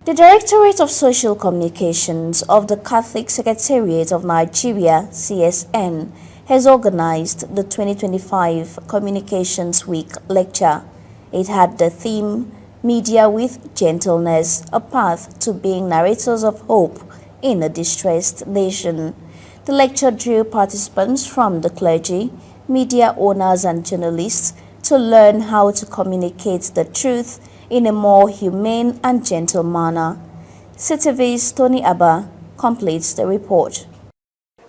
The Directorate of Social Communications of the Catholic Secretariat of Nigeria (CSN) has organized the 2025 Communications Week lecture. It had the theme "Media with Gentleness: A Path to Being Narrators of Hope in a Distressed Nation." The lecture drew participants from the clergy, media owners and journalists to learn how to communicate the truth in a more humane and gentle manner. CTV's Tony Abba completes the report.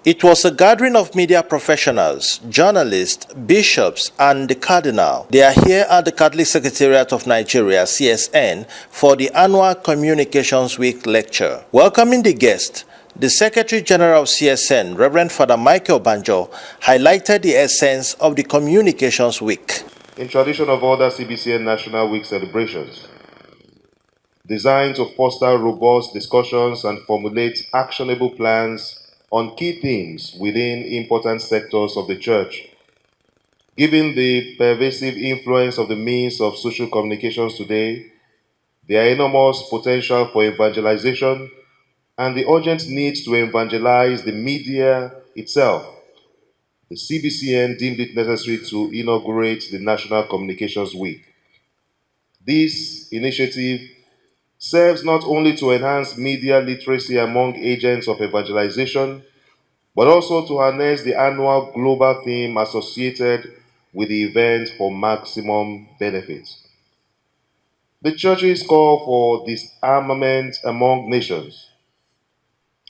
It was a gathering of media professionals, journalists, bishops, and the cardinal. They are here at the Catholic Secretariat of Nigeria, CSN, for the annual Communications Week lecture. Welcoming the guest, the Secretary General of CSN, Reverend Father Michael Banjo, highlighted the essence of the Communications Week. In tradition of other CBCN National Week celebrations, designed to foster robust discussions and formulate actionable plans on key themes within important sectors of the Church. Given the pervasive influence of the means of social communications today, their enormous potential for evangelization, and the urgent need to evangelize the media itself, the CBCN deemed it necessary to inaugurate the National Communications Week. This initiative serves not only to enhance media literacy among agents of evangelization, but also to harness the annual global theme associated with the event for maximum benefit. The Church's call for disarmament among nations,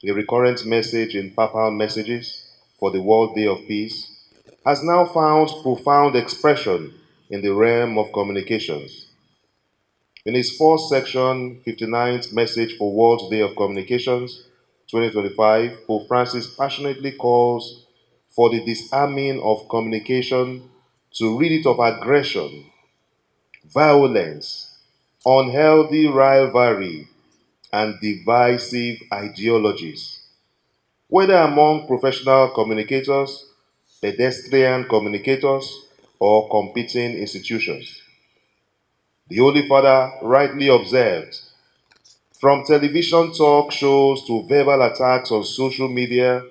a recurrent message in papal messages for the World Day of Peace, has now found profound expression in the realm of communications. In his fourth section, 59th Message for World Day of Communications, 2025, Pope Francis passionately calls for the disarming of communication to rid it of aggression, violence, unhealthy rivalry, and divisive ideologies, whether among professional communicators, pedestrian communicators, or competing institutions. The Holy Father rightly observed, from television talk shows to verbal attacks on social media,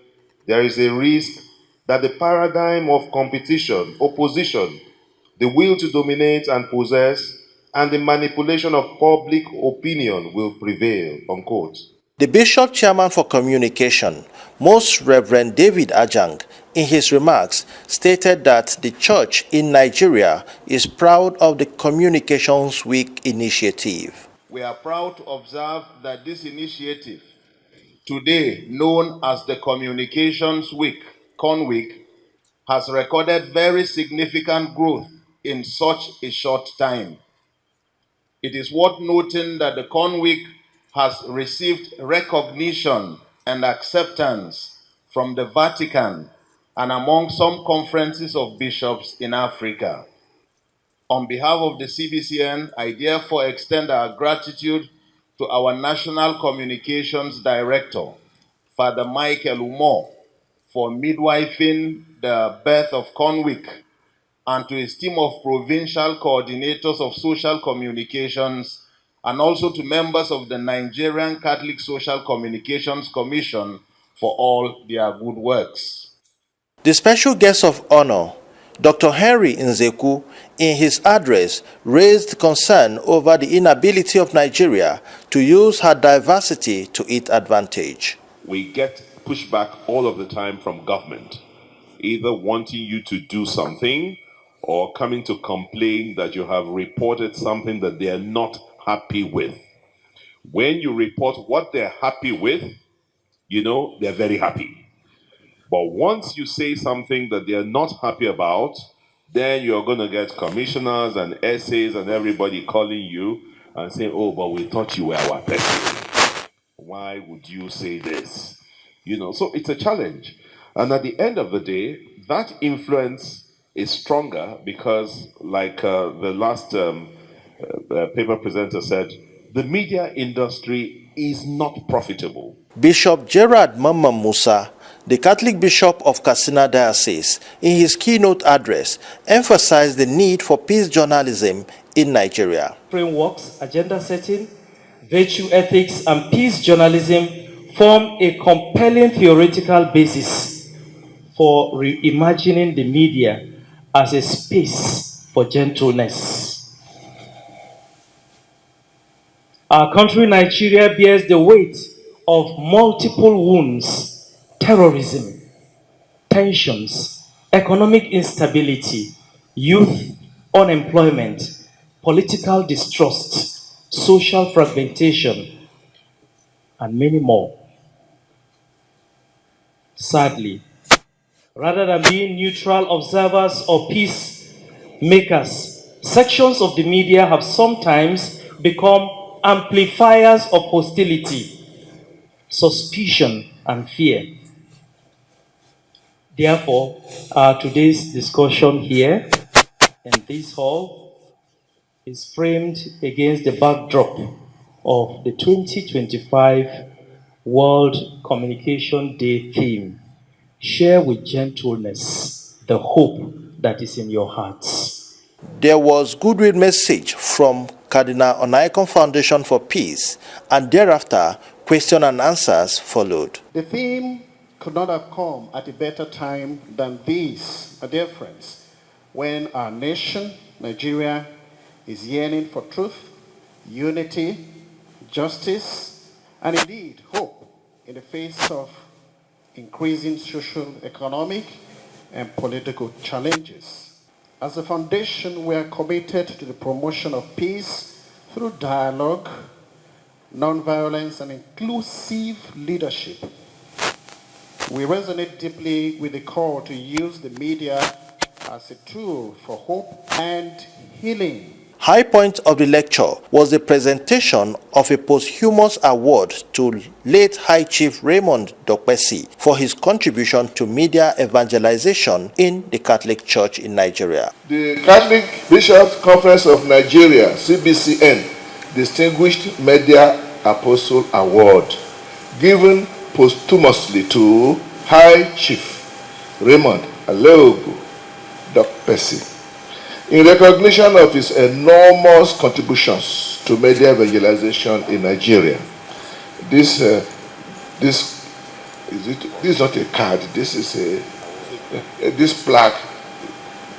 there is a risk that the paradigm of competition, opposition, the will to dominate and possess, and the manipulation of public opinion will prevail, unquote. The Bishop Chairman for Communication, Most Reverend David Ajang, in his remarks, stated that the Church in Nigeria is proud of the Communications Week initiative. We are proud to observe that this initiative, today known as the Communications Week, COMWEEK, has recorded very significant growth in such a short time. It is worth noting that the COMWEEK has received recognition and acceptance from the Vatican and among some conferences of bishops in Africa. On behalf of the CBCN, I therefore extend our gratitude to our National Communications Director, Father Michael Umo, for midwifing the birth of COMWEEK, and to his team of provincial coordinators of social communications, and also to members of the Nigerian Catholic Social Communications Commission for all their good works. The special guest of honor, Dr. Henry Nzeku, in his address, raised concern over the inability of Nigeria to use her diversity to its advantage. We get pushback all of the time from government, either wanting you to do something or coming to complain that you have reported something that they are not happy with. When you report what they're happy with, you know they're very happy. But once you say something that they're not happy about, then you're going to get commissioners and essays and everybody calling you and saying, oh, but we thought you were our person. Why would you say this? You know, so it's a challenge. And at the end of the day, that influence is stronger because, like the last paper presenter said, the media industry is not profitable. Bishop Gerard Mamman Musa, the Catholic Bishop of Katsina Diocese, in his keynote address, emphasized the need for peace journalism in Nigeria. Frameworks, agenda setting, virtue ethics, and peace journalism form a compelling theoretical basis for reimagining the media as a space for gentleness. Our country, Nigeria, bears the weight of multiple wounds: terrorism, tensions, economic instability, youth unemployment, political distrust, social fragmentation, and many more. Sadly, rather than being neutral observers or peacemakers, sections of the media have sometimes become amplifiers of hostility, suspicion, and fear. Therefore, today's discussion here in this hall is framed against the backdrop of the 2025 World Communication Day theme: share with gentleness the hope that is in your hearts. There was goodwill message from Cardinal Onaikon Foundation for Peace, and thereafter question and answers followed. The theme could not have come at a better time than this, my dear friends, when our nation, Nigeria, is yearning for truth, unity, justice, and indeed hope in the face of increasing social, economic, and political challenges. As a foundation, we are committed to the promotion of peace through dialogue, nonviolence, and inclusive leadership. We resonate deeply with the call to use the media as a tool for hope and healing. High point of the lecture was the presentation of a posthumous award to late High Chief Raymond Dokpesi for his contribution to media evangelization in the Catholic Church in Nigeria. The Catholic Bishops' Conference of Nigeria, CBCN, Distinguished Media Apostle Award, given posthumously to High Chief Raymond Aleogu Dokpesi, in recognition of his enormous contributions to media evangelization in Nigeria. This is not a card. This is this plaque,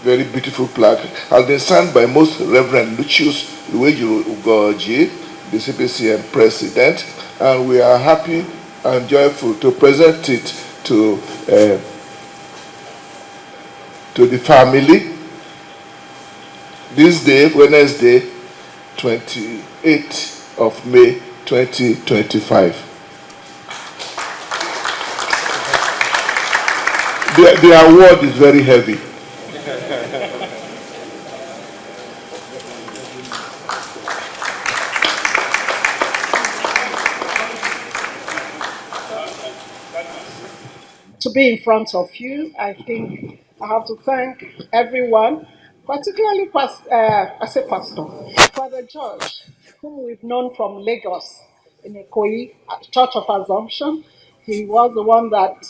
very beautiful plaque, has been signed by Most Reverend Lucius Uweju Ugoji, the CPCN president, and we are happy and joyful to present it to the family this day, Wednesday, 28th of May, 2025. The award is very heavy. To be in front of you, I think I have to thank everyone, particularly Pastor Father George, whom we've known from Lagos in Ikoyi at Church of Assumption. He was the one that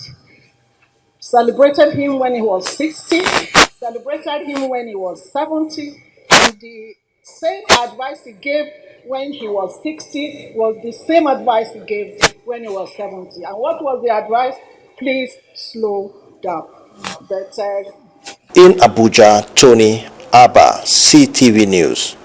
celebrated him when he was 60, celebrated him when he was 70, and the same advice he gave when he was 60 was the same advice he gave when he was 70. And what was the advice? Please slow down. But In Abuja, Tony Abba, CTV News.